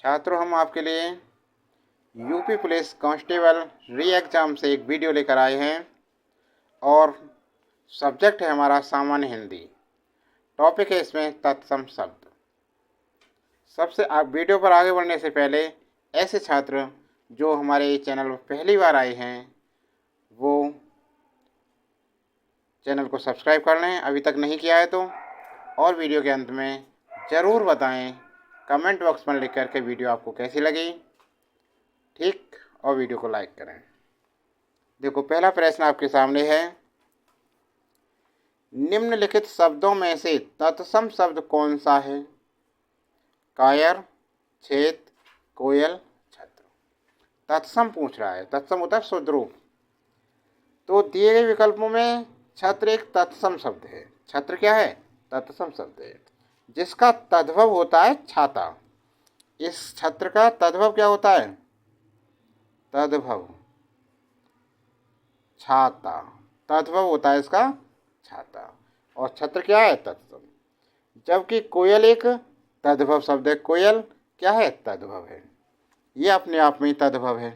छात्रों, हम आपके लिए यूपी पुलिस कांस्टेबल री एग्ज़ाम से एक वीडियो लेकर आए हैं और सब्जेक्ट है हमारा सामान्य हिंदी। टॉपिक है इसमें तत्सम शब्द। सबसे वीडियो पर आगे बढ़ने से पहले ऐसे छात्र जो हमारे चैनल पर पहली बार आए हैं वो चैनल को सब्सक्राइब कर लें अभी तक नहीं किया है तो, और वीडियो के अंत में ज़रूर बताएं कमेंट बॉक्स में लिख करके वीडियो आपको कैसी लगी, ठीक, और वीडियो को लाइक करें। देखो, पहला प्रश्न आपके सामने है, निम्नलिखित शब्दों में से तत्सम शब्द कौन सा है? कायर, छेद, कोयल, छत्र। तत्सम पूछ रहा है। तत्सम होता है शुद्ध रूप। तो दिए गए विकल्पों में छत्र एक तत्सम शब्द है। छत्र क्या है? तत्सम शब्द है, जिसका तद्भव होता है छाता। इस छत्र का तद्भव क्या होता है? तद्भव छाता। तद्भव होता है इसका छाता। और छत्र क्या है? तत्सम। जबकि कोयल एक तद्भव शब्द है। कोयल क्या है? तद्भव है। ये अपने आप में तद्भव है।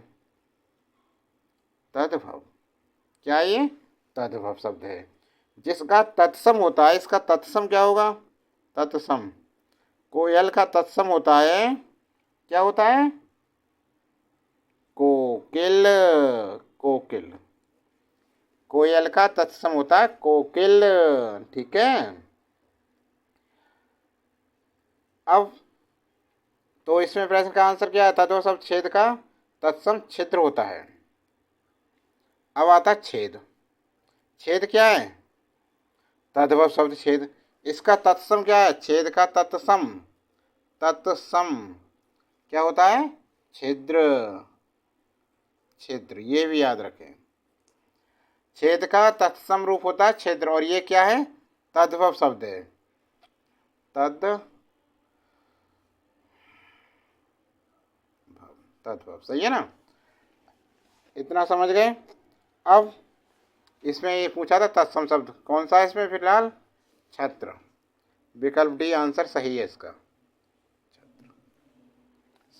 तद्भव क्या है? ये तद्भव शब्द है, जिसका तत्सम होता है। इसका तत्सम क्या होगा? तत्सम। कोयल का तत्सम होता है, क्या होता है? कोकिल। कोकिल। कोयल का तत्सम होता है कोकिल। ठीक है। अब तो इसमें प्रश्न का आंसर क्या है? तत्व शब्द छेद का तत्सम छिद्र होता है। अब आता है छेद। छेद क्या है? तद्भव शब्द छेद। इसका तत्सम क्या है? छेद का तत्सम। तत्सम क्या होता है? छिद्र। छिद्र, ये भी याद रखें। छेद का तत्सम रूप होता है छिद्र, और ये क्या है? तद्भव शब्द है। तद्भव, सही है ना? इतना समझ गए? अब इसमें ये पूछा था तत्सम शब्द कौन सा है इसमें फिलहाल? छत्र। विकल्प डी आंसर सही है इसका। छत्र।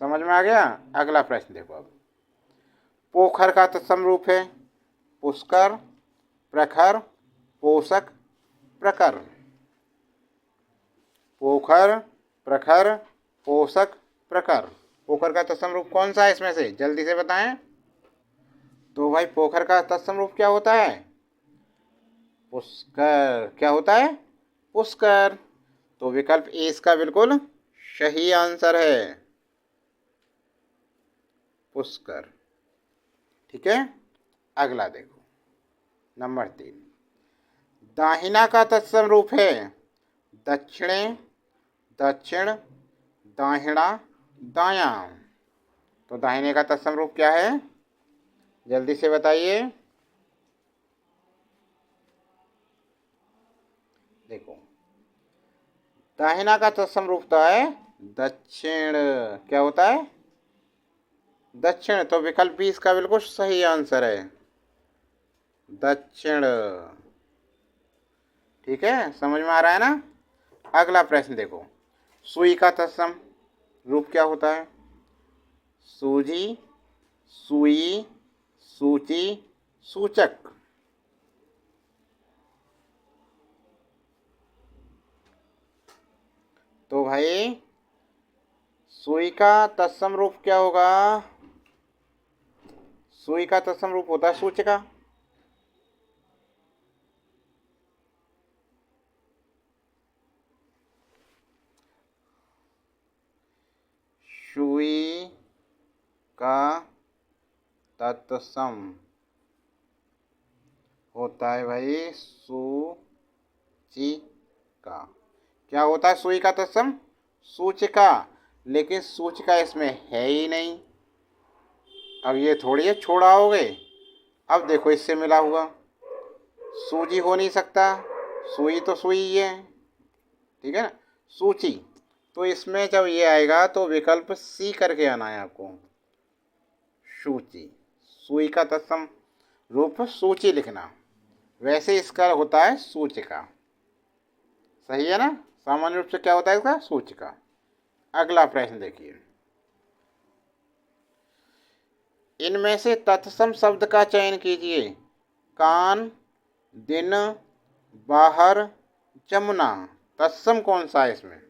समझ में आ गया? अगला प्रश्न देखो। अब पोखर का तत्सम रूप है पुष्कर, प्रखर, पोषक, प्रकर। पोखर, प्रखर, पोषक, प्रकर। पोखर का तत्सम रूप कौन सा है इसमें से? जल्दी से बताएं। तो भाई, पोखर का तत्सम रूप क्या होता है? पुष्कर। क्या होता है? पुष्कर। तो विकल्प ए इसका बिल्कुल सही आंसर है, पुष्कर। ठीक है। अगला देखो, नंबर 3। दाहिना का तत्सम रूप है दक्षिणे, दक्षिण, दाहिना, दायां। तो दाहिने का तत्सम रूप क्या है? जल्दी से बताइए। देखो, दाहिना का तत्सम रूप होता है दक्षिण। क्या होता है? दक्षिण। तो विकल्प बी इसका बिल्कुल सही आंसर है, दक्षिण। ठीक है, समझ में आ रहा है ना? अगला प्रश्न देखो, सुई का तत्सम रूप क्या होता है? सूजी, सुई, सूची, सूचक। तो भाई, सुई का तत्सम रूप क्या होगा? सुई का तत्सम रूप होता है सूचिका। सुई का तत्सम होता है भाई सूचिका। क्या होता है सुई का तत्सम? सूचिका। लेकिन सूचिका इसमें है ही नहीं। अब ये थोड़ी है छोड़ाओगे। अब देखो, इससे मिला हुआ सूजी हो नहीं सकता, सुई तो सुई ही है। ठीक है ना? सूची। तो इसमें जब ये आएगा तो विकल्प सी करके आना है आपको, सूची। सुई का तत्सम रूप सूची लिखना। वैसे इसका होता है सूचिका। सही है ना? सामान्य रूप से क्या होता है इसका? सूचिका। अगला प्रश्न देखिए, इनमें से तत्सम शब्द का चयन कीजिए। कान, दिन, बाहर, जमुना। तत्सम कौन सा है इसमें,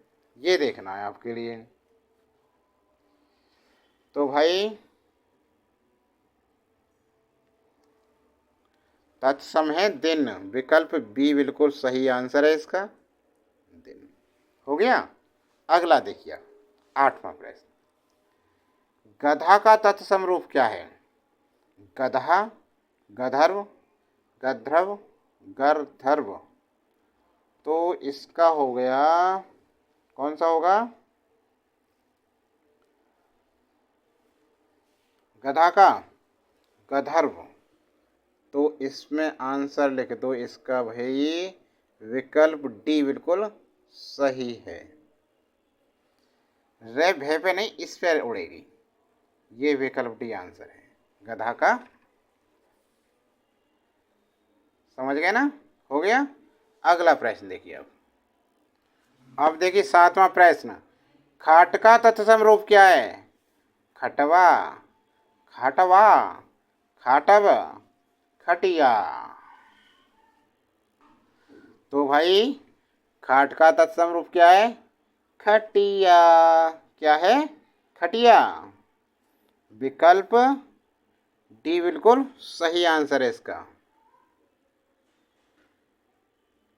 ये देखना है आपके लिए। तो भाई तत्सम है दिन। विकल्प बी बिल्कुल सही आंसर है इसका, दिन। हो गया। अगला देखिए, 8वां प्रश्न। गधा का तत्सम रूप क्या है? गधा, गधर्व, गंधर्व, गर्धर्व। तो इसका हो गया, कौन सा होगा? गधा का गंधर्व। तो इसमें आंसर लिख दो इसका भाई, विकल्प डी बिल्कुल सही है। रे भे पे नहीं, इस पे उड़ेगी। ये विकल्प डी आंसर है, गधा का। समझ गए ना? हो गया। अगला प्रश्न देखिए। अब देखिए 7वां प्रश्न। खाट का तत्सम रूप क्या है? खटवा, खाटवा, खाटव, खटिया। तो भाई खाट का तत्सम रूप क्या है? खटिया। क्या है? खटिया। विकल्प डी बिल्कुल सही आंसर है इसका,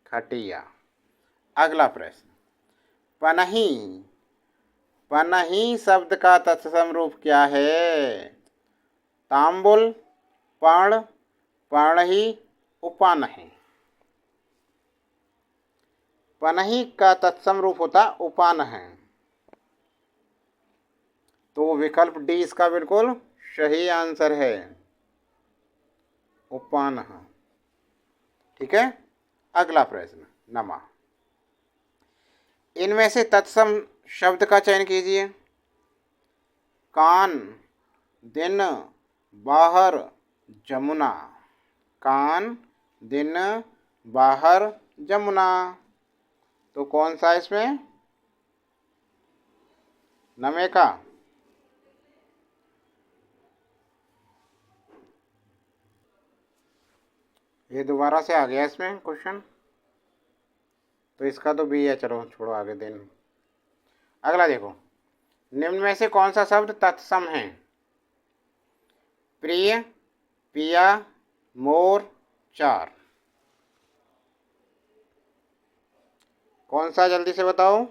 खटिया। अगला प्रश्न। पनही, पनही शब्द का तत्सम रूप क्या है? तांबुल, पण, पणही, उपानही। पनही का तत्सम रूप होता उपानह। तो विकल्प डी इसका बिल्कुल सही आंसर है, उपानह। ठीक है। अगला प्रश्न, नमा। इनमें से तत्सम शब्द का चयन कीजिए। कान, दिन, बाहर, जमुना। कान, दिन, बाहर, जमुना। तो कौन सा इसमें? नमे का ये दोबारा से आ गया इसमें क्वेश्चन, तो इसका तो बी है। चलो छोड़ो, आगे दिन। अगला देखो। निम्न में से कौन सा शब्द तत्सम है? प्रिय, पिया, मोर, चार। कौन सा, जल्दी से बताओ।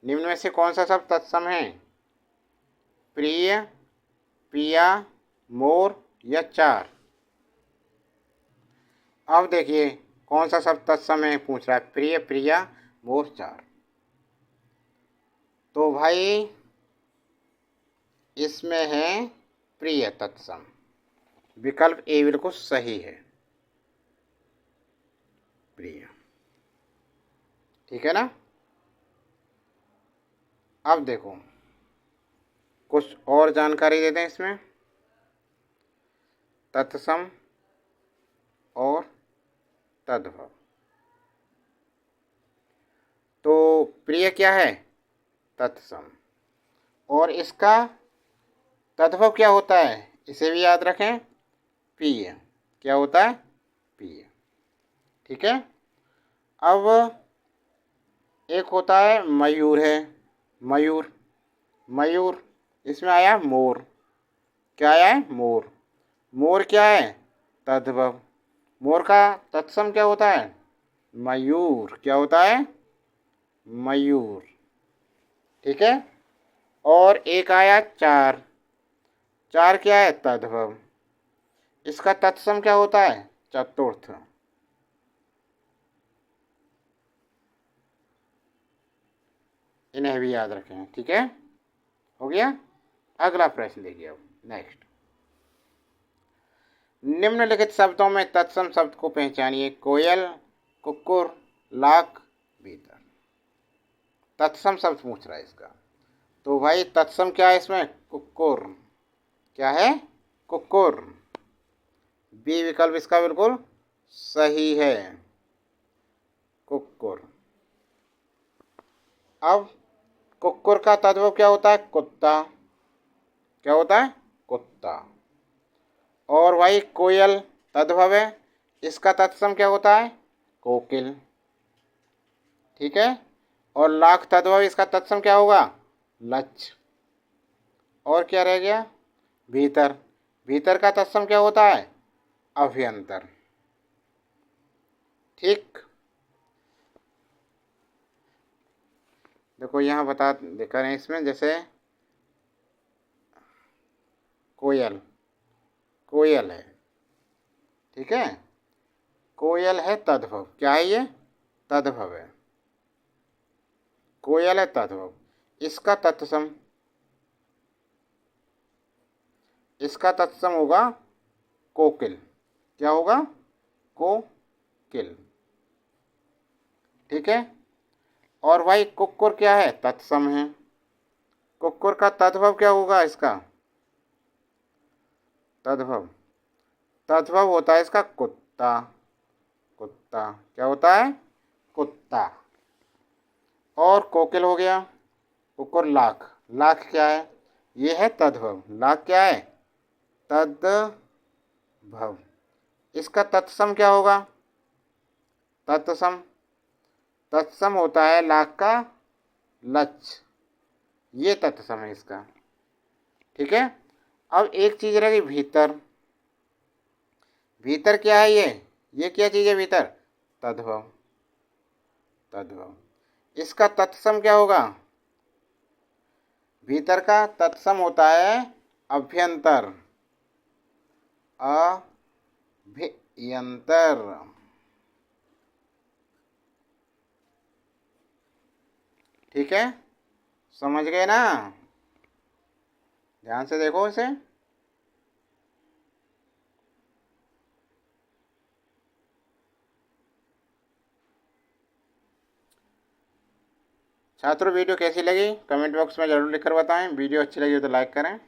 निम्न में से कौन सा शब्द तत्सम है? प्रिय, पिया, मोर या चार। अब देखिए कौन सा शब्द तत्सम है पूछ रहा है, प्रिय, प्रिया, मोर, चार। तो भाई इसमें है प्रिय तत्सम। विकल्प ए बिल्कुल सही है, प्रिय। ठीक है ना? अब देखो कुछ और जानकारी देते हैं इसमें, तत्सम और तद्भव। तो प्रिय क्या है? तत्सम। और इसका तद्भव क्या होता है, इसे भी याद रखें, प्रिय। क्या होता है? प्रिय। ठीक है। अब एक होता है मयूर है, मयूर, मयूर। इसमें आया मोर। क्या आया है? मोर। मोर क्या है? तद्भव। मोर का तत्सम क्या होता है? मयूर। क्या होता है? मयूर। ठीक है। और एक आया चार। चार क्या है? तद्भव। इसका तत्सम क्या होता है? चतुर्थ। इन्हें भी याद रखें। ठीक है। हो गया। अगला प्रश्न देखिए अब, नेक्स्ट। निम्नलिखित शब्दों में तत्सम शब्द को पहचानिए। कोयल, कुक्कुर, लाख, भीतर। तत्सम शब्द पूछ रहा है इसका। तो भाई तत्सम क्या है इसमें? कुक्कुर। क्या है? कुक्कुर। बी विकल्प इसका बिल्कुल सही है, कुक्कुर। अब कुक्कुर का तद्भव क्या होता है? कुत्ता। क्या होता है? कुत्ता। और भाई कोयल तद्भव है, इसका तत्सम क्या होता है? कोकिल। ठीक है। और लाख तद्भव, इसका तत्सम क्या होगा? लक्ष्य। और क्या रह गया? भीतर। भीतर का तत्सम क्या होता है? अभ्यंतर। ठीक। देखो यहाँ बता देखा है इसमें, जैसे कोयल, कोयल है। ठीक है। कोयल है तद्भव, क्या है ये? तद्भव है। कोयल है तद्भव, इसका तत्सम, इसका तत्सम होगा कोकिल। क्या होगा? कोकिल। ठीक है। और भाई कुक्कुर क्या है? तत्सम है। कुक्कुर का तद्भव क्या होगा इसका? तद्भव, तद्भव होता है इसका कुत्ता। कुत्ता क्या होता है? कुत्ता। और कोकिल हो गया। कुक्कुर लाख, लाख क्या है? ये है तद्भव। लाख क्या है? तद्भव। इसका तत्सम क्या होगा? तत्सम, तत्सम होता है लाख का लक्ष्य। ये तत्सम है इसका। ठीक है। अब एक चीज रह गई भीतर। भीतर क्या है ये क्या चीज है भीतर? तद्भव। तद्भव, इसका तत्सम क्या होगा? भीतर का तत्सम होता है अभ्यंतर। अभ्यंतर। ठीक है। समझ गए ना? ध्यान से देखो इसे। छात्रों वीडियो कैसी लगी कमेंट बॉक्स में ज़रूर लिखकर बताएं। वीडियो अच्छी लगी हो तो लाइक करें।